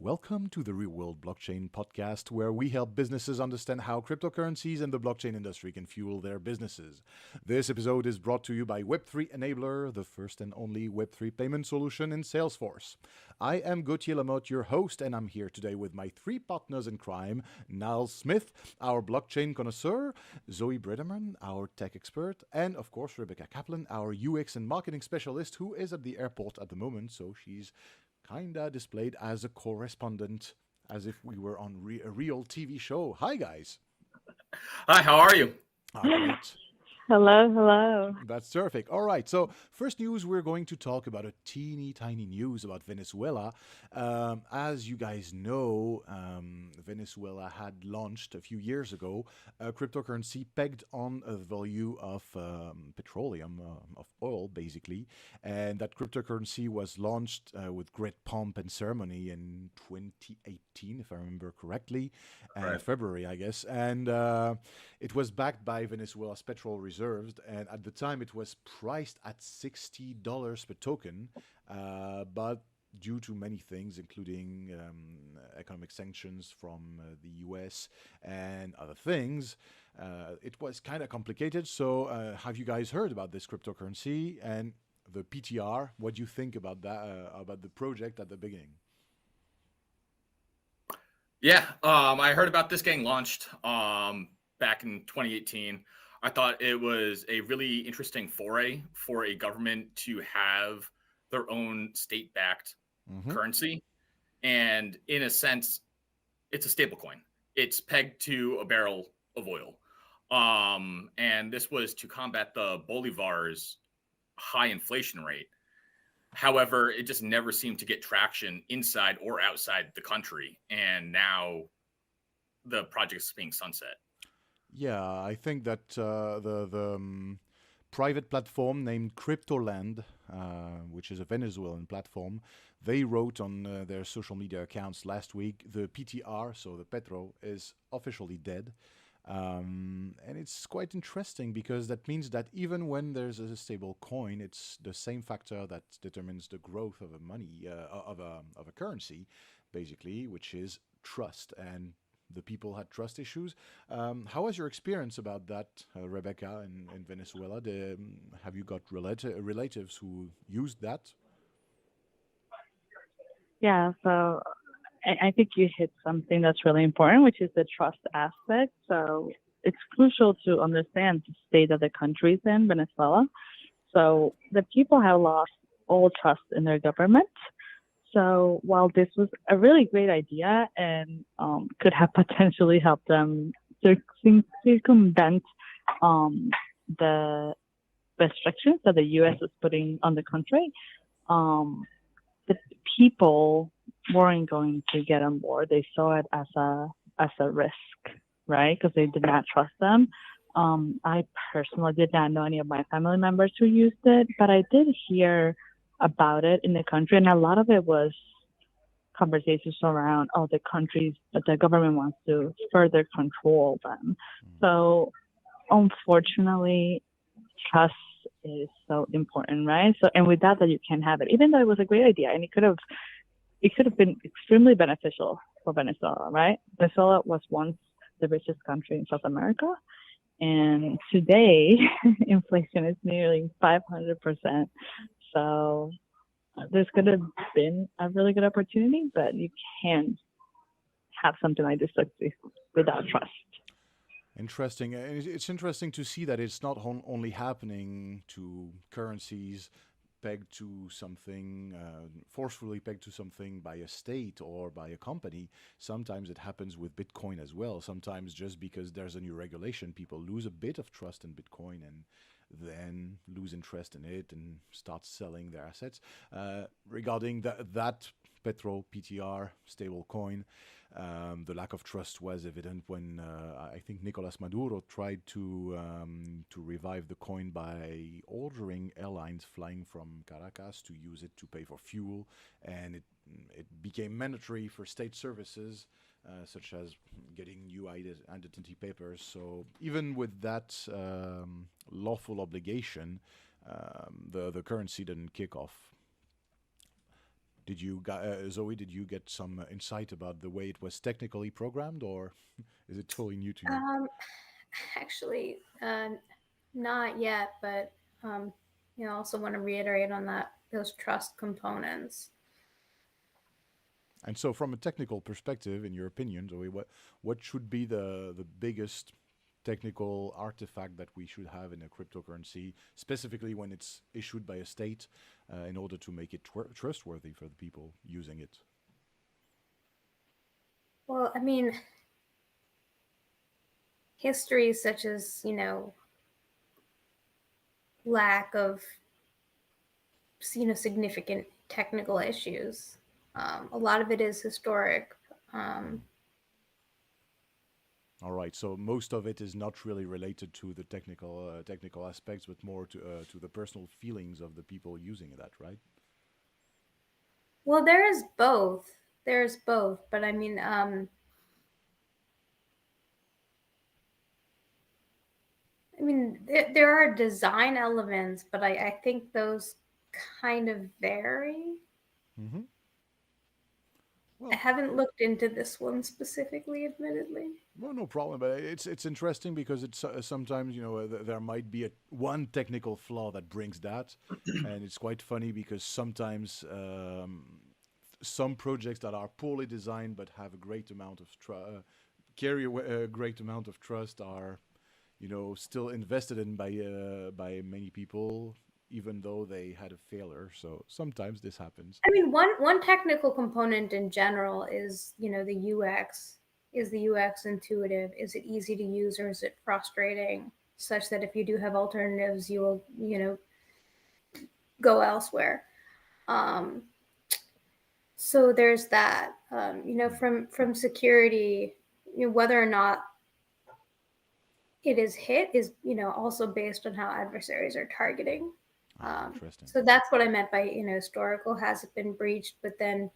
Welcome to the Real World Blockchain podcast, where we help businesses understand how cryptocurrencies and the blockchain industry can fuel their businesses. This episode is brought to you by Web3 Enabler, the first and only Web3 payment solution in Salesforce. I am Gauthier Lamotte, your host, and I'm here today with my three partners in crime: Niles Smith, our blockchain connoisseur; Zoe Bredeman, our tech expert; and of course Rebecca Kaplan, our UX and marketing specialist, who is at the airport at the moment, so she's kinda displayed as a correspondent, as if we were on a real TV show. Hi, guys. Hi, how are you? Great. Hello, hello. That's terrific. All right. So, first news, we're going to talk about a teeny tiny news about Venezuela. As you guys know, Venezuela had launched a few years ago a cryptocurrency pegged on a value of petroleum, of oil, basically. And that cryptocurrency was launched with great pomp and ceremony in 2018, if I remember correctly, Right. February, I guess. And it was backed by Venezuela's petrol reserves, and at the time it was priced at $60 per token. But due to many things, including economic sanctions from the US and other things, it was kind of complicated. So, have you guys heard about this cryptocurrency and the PTR? What do you think about that? About the project at the beginning? Yeah, I heard about this getting launched back in 2018. I thought it was a really interesting foray for a government to have their own state-backed Mm-hmm. currency. And in a sense, it's a stable coin. It's pegged to a barrel of oil. And this was to combat the Bolivar's high inflation rate. However, it just never seemed to get traction inside or outside the country. And now the project is being sunset. Yeah, I think that the private platform named Cryptoland, which is a Venezuelan platform, they wrote on their social media accounts last week the PTR, so the Petro, is officially dead. And it's quite interesting because that means that even when there's a stable coin, it's the same factor that determines the growth of a money of a currency, basically, which is trust. And the people had trust issues. How was your experience about that, Rebecca, in Venezuela? Have you got relatives who used that? Yeah, so I think you hit something that's really important, which is the trust aspect. So it's crucial to understand the state that the country is in, Venezuela. So the people have lost all trust in their government. So while this was a really great idea and could have potentially helped them circumvent um, the restrictions that the U.S. is putting on the country, um, the people weren't going to get on board. They saw it as a risk, right? Because they did not trust them. I personally did not know any of my family members who used it, but I did hear about it in the country, and a lot of it was conversations around, oh, the countries that the government wants to further control them. So unfortunately, trust is so important, right? So, and with that you can't have it, even though it was a great idea and it could have been extremely beneficial for Venezuela, right? Venezuela was once the richest country in South America, and today inflation is nearly 500%. So this could have been a really good opportunity, but you can't have something like this succeed without trust. Interesting. It's interesting to see that it's not only happening to currencies pegged to something, forcefully pegged to something by a state or by a company. Sometimes it happens with Bitcoin as well. Sometimes just because there's a new regulation, people lose a bit of trust in Bitcoin and then lose interest in it and start selling their assets. Regarding that Petro PTR stable coin, the lack of trust was evident when I think Nicolas Maduro tried to revive the coin by ordering airlines flying from Caracas to use it to pay for fuel, and it became mandatory for state services such as getting new identity papers. So even with that lawful obligation, the currency didn't kick off. Did you, Zoe? Did you get some insight about the way it was technically programmed, or is it totally new to you? Um, actually, not yet, but I also want to reiterate on that those trust components. And so, from a technical perspective, in your opinion, Zoe, what should be the biggest technical artifact that we should have in a cryptocurrency, specifically when it's issued by a state, in order to make it trustworthy for the people using it? Well, I mean, history such as lack of significant technical issues. A lot of it is historic. Um, All right, so most of it is not really related to the technical aspects, but more to the personal feelings of the people using that, right? well, there is both. There's both, but there are design elements, but I think those kind of vary. Mm-hmm. I Well, haven't looked into this one specifically, admittedly. well, no problem. But it's interesting because it's sometimes there might be one technical flaw that brings that, and it's quite funny because sometimes some projects that are poorly designed but have a great amount of carry a great amount of trust are still invested in by many people, even though they had a failure. So sometimes this happens. I mean, one technical component in general is the UX. Is the UX intuitive? Is it easy to use, or is it frustrating? Such that if you do have alternatives, you will go elsewhere. Um, so there's that. From security, whether or not it is hit is also based on how adversaries are targeting. Ah, interesting. So that's what I meant by historical. Has it been breached? But then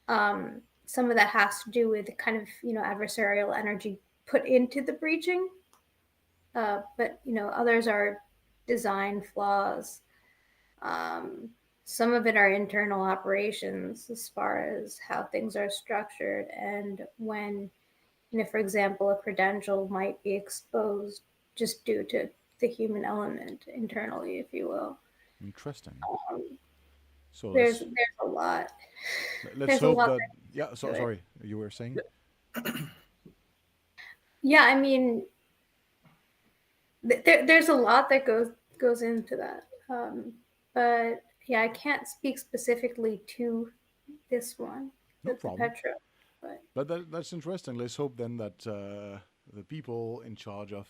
some of that has to do with kind of adversarial energy put into the breaching. But others are design flaws. Um, some of it are internal operations as far as how things are structured and when for example, a credential might be exposed just due to the human element internally, if you will. Interesting. Um, So there's a lot. let's There's a hope lot that, yeah. So to it. sorry, you were saying. Yeah, I mean, there's a lot that goes into that. But yeah, I can't speak specifically to this one, No the problem. Petra. But But that's interesting. Let's hope then that the people in charge of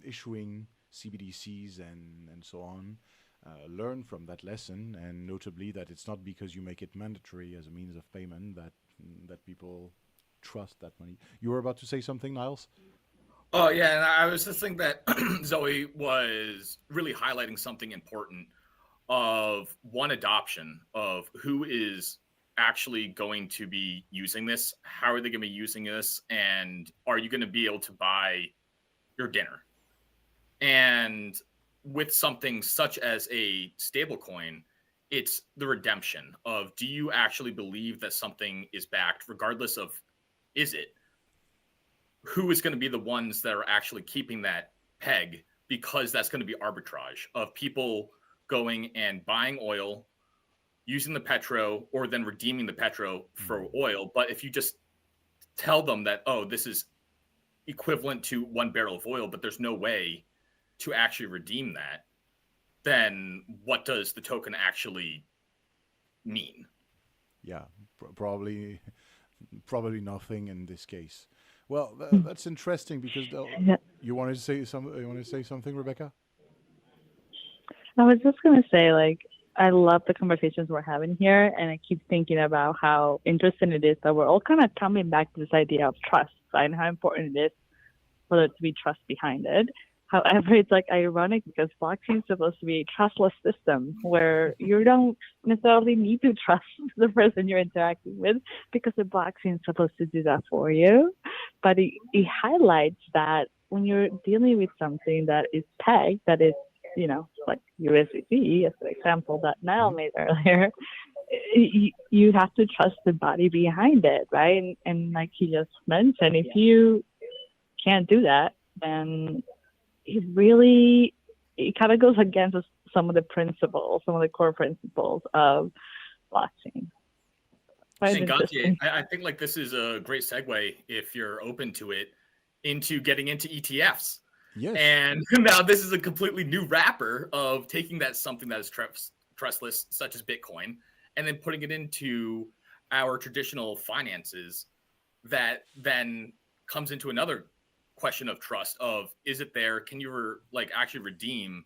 issuing CBDCs and so on learn from that lesson, and notably that it's not because you make it mandatory as a means of payment that people trust that money. You were about to say something, Niles? Oh yeah, and I was just thinking that Zoe was really highlighting something important of one adoption of who is actually going to be using this, how are they going to be using this, and are you going to be able to buy your dinner? And with something such as a stablecoin, it's the redemption of do you actually believe that something is backed, regardless of is it? Who is going to be the ones that are actually keeping that peg? Because that's going to be arbitrage of people going and buying oil, using the petro, or then redeeming the petro for oil. But if you just tell them that, oh, this is equivalent to 1 barrel of oil, but there's no way to actually redeem that, then what does the token actually mean? Yeah, probably nothing in this case. Well, that's interesting because Yeah. you wanted to say some. You want to say something, Rebecca? I was just gonna say, like, I love the conversations we're having here, and I keep thinking about how interesting it is that we're all kind of coming back to this idea of trust, right, and how important it is for there to be trust behind it. However, it's like ironic because blockchain is supposed to be a trustless system where you don't necessarily need to trust the person you're interacting with because the blockchain is supposed to do that for you. But it highlights that when you're dealing with something that is pegged, that is, like USDC as an example that Niall Hmm. made earlier, you have to trust the body behind it, right? And like he just mentioned, if you can't do that, then it kind of goes against some of the principles, some of the core principles of blockchain. Quite And Gauthier, interesting. I think like this is a great segue, if you're open to it, into getting into ETFs. Yes. And now this is a completely new wrapper of taking that something that is trustless, such as Bitcoin, and then putting it into our traditional finances. That then comes into another question of trust: of is it there? Can you actually redeem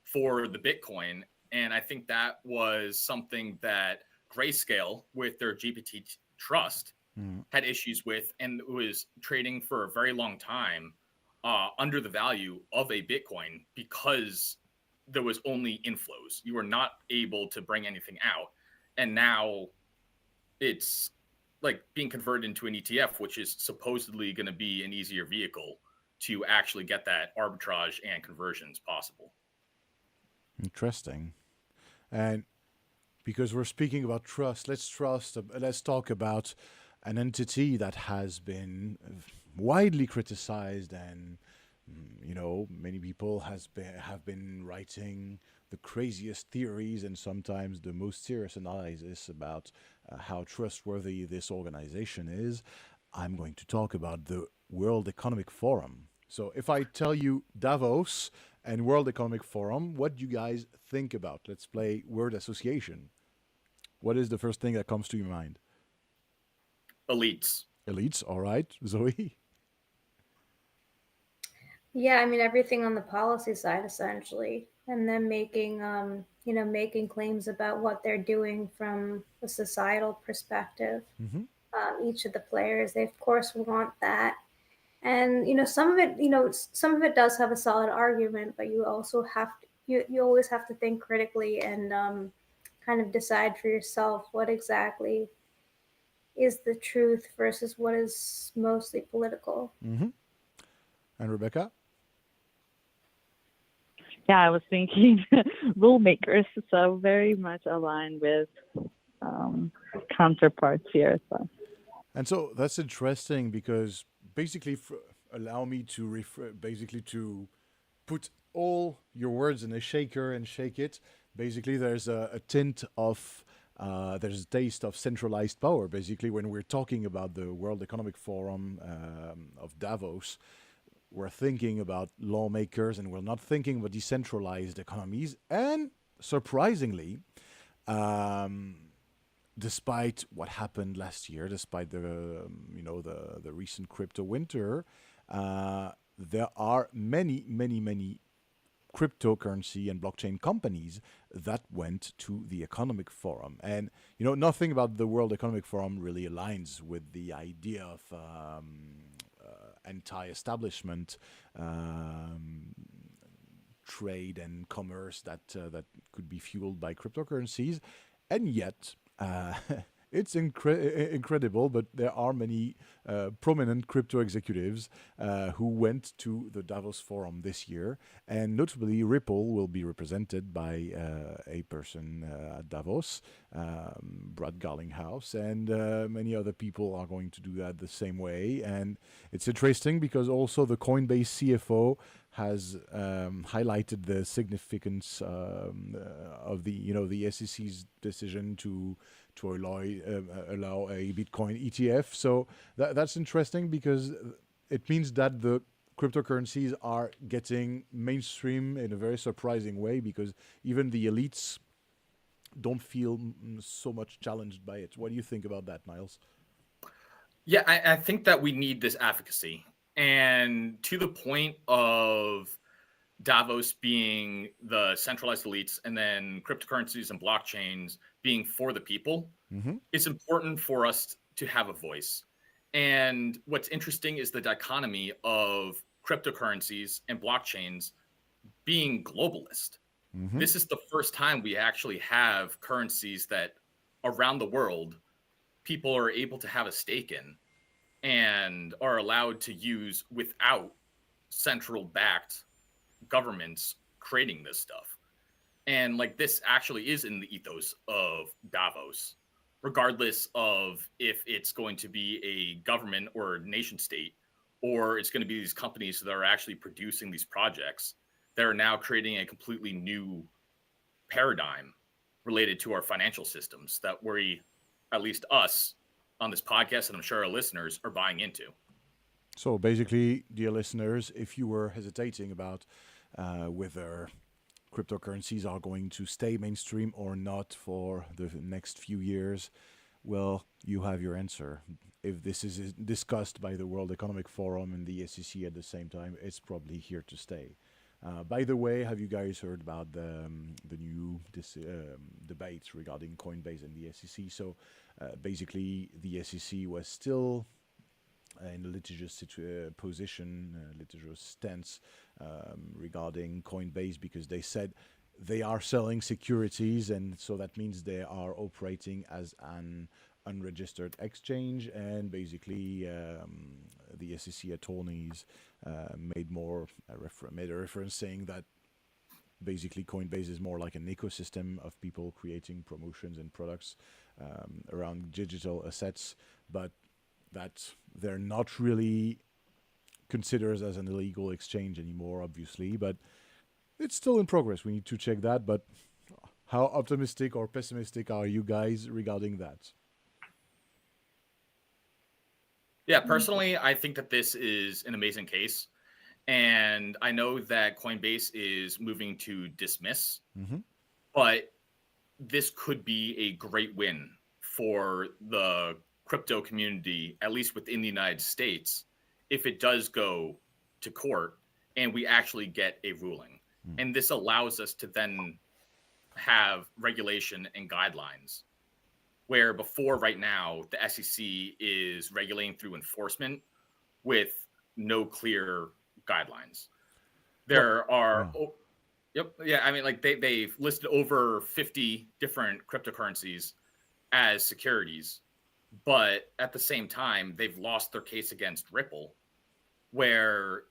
for the Bitcoin? And I think that was something that Grayscale, with their GPT Trust, had issues with, and was trading for a very long time under the value of a Bitcoin because there was only inflows. You were not able to bring anything out. And now it's like being converted into an ETF, which is supposedly going to be an easier vehicle to actually get that arbitrage and conversions possible. Interesting. And because we're speaking about trust, let's talk about an entity that has been widely criticized, and many people have been writing the craziest theories and sometimes the most serious analysis about how trustworthy this organization is. I'm going to talk about the World Economic Forum. So if I tell you Davos and World Economic Forum, what do you guys think about? Let's play word association. What is the first thing that comes to your mind? Elites. Elites, all right. Zoe? Yeah, I mean everything on the policy side essentially, and then making making claims about what they're doing from a societal perspective. Mm-hmm. Each of the players, they of course want that, and some of it, some of it does have a solid argument, but you also have to, you always have to think critically and kind of decide for yourself what exactly is the truth versus what is mostly political. Mm-hmm. And Rebecca? Yeah, I was thinking rule makers, so very much aligned with counterparts here. So. And so that's interesting because basically, allow me to to put all your words in a shaker and shake it. Basically, there's a tint of there's a taste of centralized power. Basically, when we're talking about the World Economic Forum of Davos, we're thinking about lawmakers and we're not thinking about decentralized economies. And surprisingly, despite what happened last year, despite the recent crypto winter, there are many cryptocurrency and blockchain companies that went to the Economic Forum. And nothing about the World Economic Forum really aligns with the idea of anti-establishment trade and commerce that could be fueled by cryptocurrencies, and yet it's incredible, but there are many prominent crypto executives who went to the Davos Forum this year, and notably Ripple will be represented by a person at Davos, Brad Garlinghouse, and many other people are going to do that the same way. And it's interesting because also the Coinbase CFO has highlighted the significance of the SEC's decision to allow a Bitcoin ETF. So that's interesting because it means that the cryptocurrencies are getting mainstream in a very surprising way, because even the elites don't feel so much challenged by it. What do you think about that, Niles? Yeah, I think that we need this advocacy. And to the point of Davos being the centralized elites and then cryptocurrencies and blockchains being for the people, it's important for us to have a voice. And what's interesting is the dichotomy of cryptocurrencies and blockchains being globalist. This is the first time we actually have currencies that around the world people are able to have a stake in and are allowed to use without central backed governments creating this stuff. And like this actually is in the ethos of Davos, regardless of if it's going to be a government or a nation state, or it's going to be these companies that are actually producing these projects that are now creating a completely new paradigm related to our financial systems that we, at least us on this podcast, and I'm sure our listeners are buying into. So basically, dear listeners, if you were hesitating about whether cryptocurrencies are going to stay mainstream or not for the next few years, well, you have your answer. If this is discussed by the World Economic Forum and the SEC at the same time, it's probably here to stay. By the way, have you guys heard about the new debates regarding Coinbase and the SEC? So basically, the SEC was still in a litigious position, litigious stance regarding Coinbase because they said they are selling securities, and so that means they are operating as an unregistered exchange. And basically, the SEC attorneys made a reference saying that basically Coinbase is more like an ecosystem of people creating promotions and products around digital assets, but that they're not really considered as an illegal exchange anymore, obviously, but it's still in progress. We need to check that. But how optimistic or pessimistic are you guys regarding that? Yeah, personally, I think that this is an amazing case. And I know that Coinbase is moving to dismiss, but this could be a great win for the crypto community, at least within the United States, if it does go to court and we actually get a ruling. And this allows us to then have regulation and guidelines where before right now, the SEC is regulating through enforcement with no clear guidelines. There are, I mean, like they've listed over 50 different cryptocurrencies as securities, but at the same time, they've lost their case against Ripple, where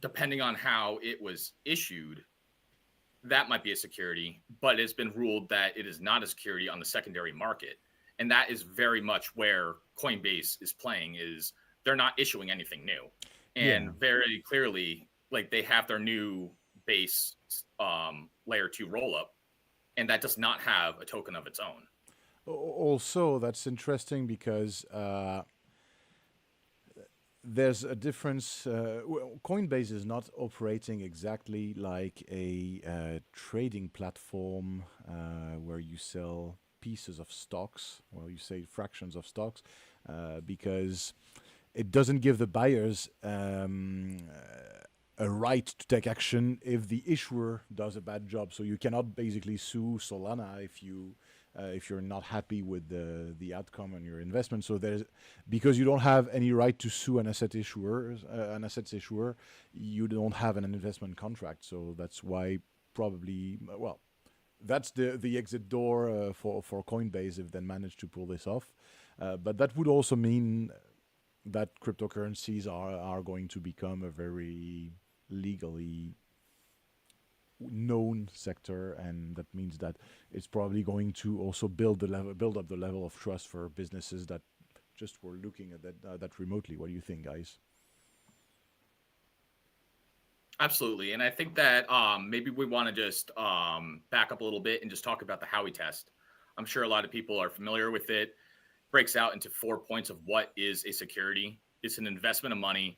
depending on how it was issued, that might be a security, but it's been ruled that it is not a security on the secondary market. And that is very much where Coinbase is playing, is they're not issuing anything new. And very clearly, like they have their new base layer 2 rollup, and that does not have a token of its own. Also, that's interesting because there's a difference. Coinbase is not operating exactly like a trading platform where you sell pieces of stocks, well, you say fractions of stocks, because it doesn't give the buyers a right to take action if the issuer does a bad job. So you cannot basically sue Solana if you're not happy with the outcome on your investment. So there's, because you don't have any right to sue an assets issuer, you don't have an investment contract. So that's why probably, well, that's the exit door for Coinbase if they manage to pull this off. But that would also mean that cryptocurrencies are going to become a very legally known sector, and that means that it's probably going to also build up the level of trust for businesses that just were looking at that remotely. What do you think, guys? Absolutely. And I think that maybe we want to just back up a little bit and just talk about the Howey test. I'm sure a lot of people are familiar with it. Breaks out into 4 points of what is a security. It's an investment of money,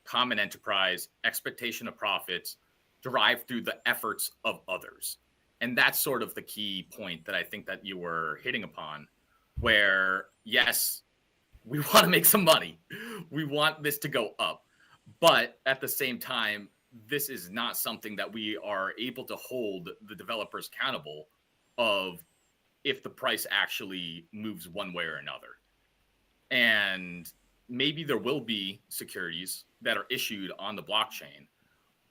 common enterprise, expectation of profits, derived through the efforts of others. And that's sort of the key point that I think that you were hitting upon, where, yes, we want to make some money. We want this to go up. But at the same time, this is not something that we are able to hold the developers accountable of if the price actually moves one way or another. And maybe there will be securities that are issued on the blockchain.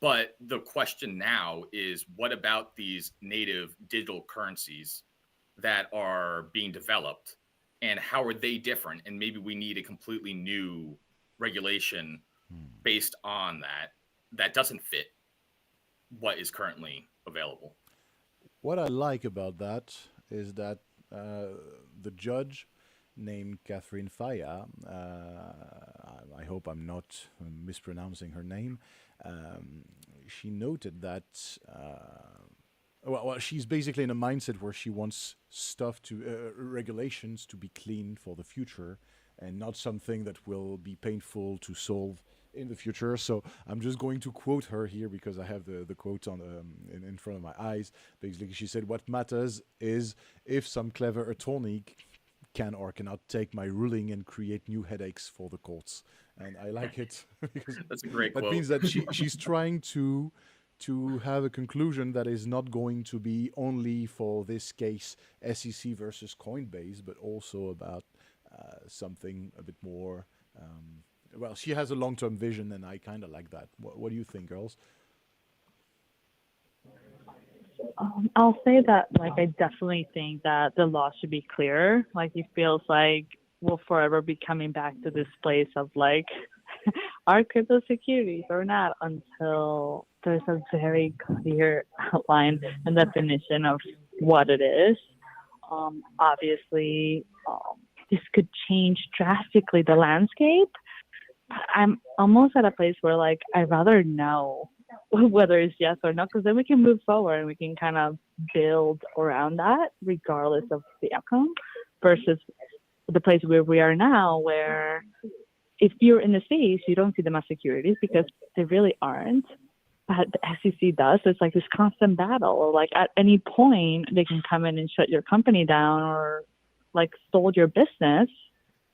But the question now is, what about these native digital currencies that are being developed, and how are they different? And maybe we need a completely new regulation based on that doesn't fit what is currently available. what I like about that is that the judge named Catherine Faya, I hope I'm not mispronouncing her name, she noted that well, she's basically in a mindset where she wants stuff to regulations to be clean for the future and not something that will be painful to solve in the future. So I'm just going to quote her here because I have the quote on in front of my eyes. Basically, she said, "What matters is if some clever attorney can or cannot take my ruling and create new headaches for the courts." And I like it because That's a great that quote. means that she's trying to have a conclusion that is not going to be only for this case SEC versus Coinbase, but also about something a bit more. Well, she has a long-term vision, and I kind of like that. What do you think, girls? I'll say that, like, I definitely think that the law should be clear. Like, it feels like we'll forever be coming back to this place of, like, are crypto securities or not until there's a very clear outline and definition of what it is. Obviously, this could change drastically the landscape. I'm almost at a place where, like, I'd rather know whether it's yes or no, because then we can move forward and we can kind of build around that regardless of the outcome, versus the place where we are now, where if you're in the space, you don't see them as securities because they really aren't. But the SEC does. So it's like this constant battle. Or like at any point, they can come in and shut your company down or like stall your business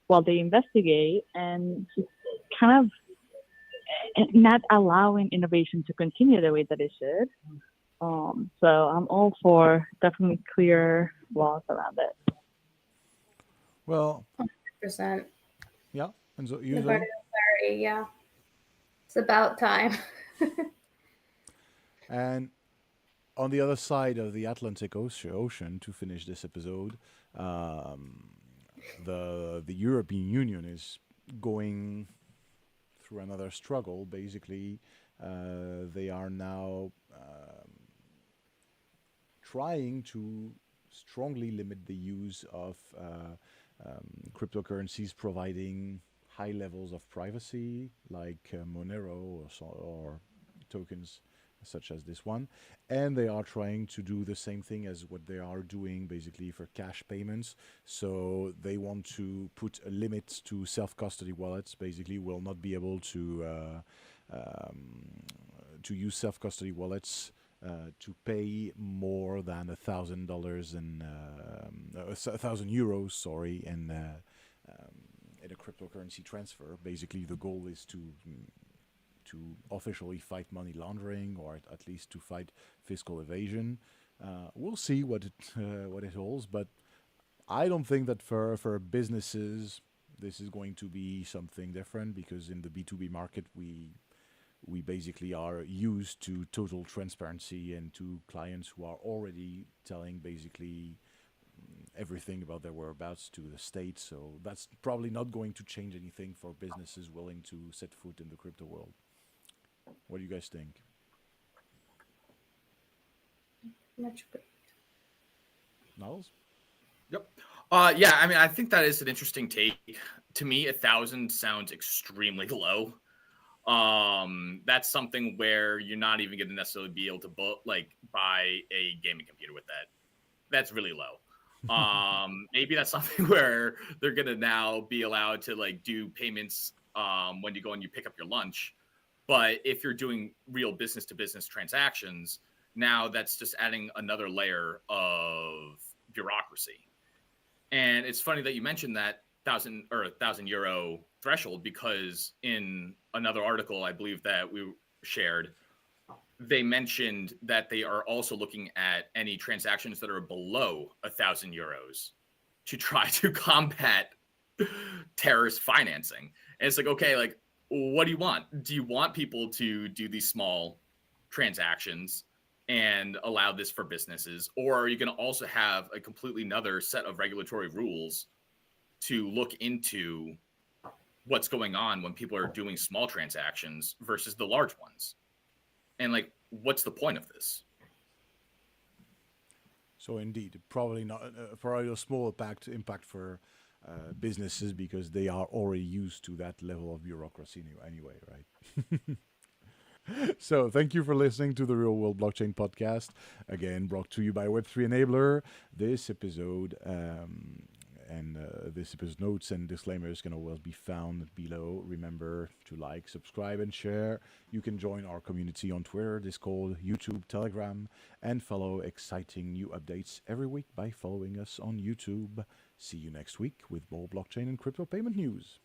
while they investigate, and just kind of not allowing innovation to continue the way that it should. So I'm all for definitely clear laws around it. Well, 100%. yeah. And so you, The Zoe? clarity, yeah. It's about time. And on the other side of the Atlantic Ocean, to finish this episode, the European Union is going through another struggle. Basically, they are now trying to strongly limit the use of cryptocurrencies providing high levels of privacy, like Monero or tokens such as this one. And they are trying to do the same thing as what they are doing basically for cash payments. So they want to put a limit to self-custody wallets. Basically, will not be able to use self-custody wallets to pay more than $1,000 and €1,000, sorry, in a cryptocurrency transfer. Basically, the goal is to officially fight money laundering, or at least to fight fiscal evasion. We'll see what it holds, but I don't think that for businesses this is going to be something different, because in the B2B market we basically are used to total transparency and to clients who are already telling basically everything about their whereabouts to the state. So that's probably not going to change anything for businesses willing to set foot in the crypto world. What do you guys think? Much good. Niles? Yep. Yeah, I mean, I think that is an interesting take. To me, 1,000 sounds extremely low. That's something where you're not even going to necessarily be able to buy a gaming computer with that. That's really low. Maybe that's something where they're going to now be allowed to like do payments when you go and you pick up your lunch. But if you're doing real business to business transactions, now that's just adding another layer of bureaucracy. And it's funny that you mentioned that €1,000 threshold, because in another article I believe that we shared, they mentioned that they are also looking at any transactions that are below €1,000 to try to combat terrorist financing. And it's like, okay, like, what do you want? Do you want people to do these small transactions and allow this for businesses? Or are you going to also have a completely another set of regulatory rules to look into what's going on when people are doing small transactions versus the large ones? And like, what's the point of this? So indeed, probably not probably a small impact for businesses because they are already used to that level of bureaucracy anyway, right? So thank you for listening to the Real World Blockchain Podcast. Again, brought to you by Web3 Enabler. This episode and this episode's notes and disclaimers can always be found below. Remember to like, subscribe, and share. You can join our community on Twitter, Discord, YouTube, Telegram, and follow exciting new updates every week by following us on YouTube. See you next week with more blockchain and crypto payment news.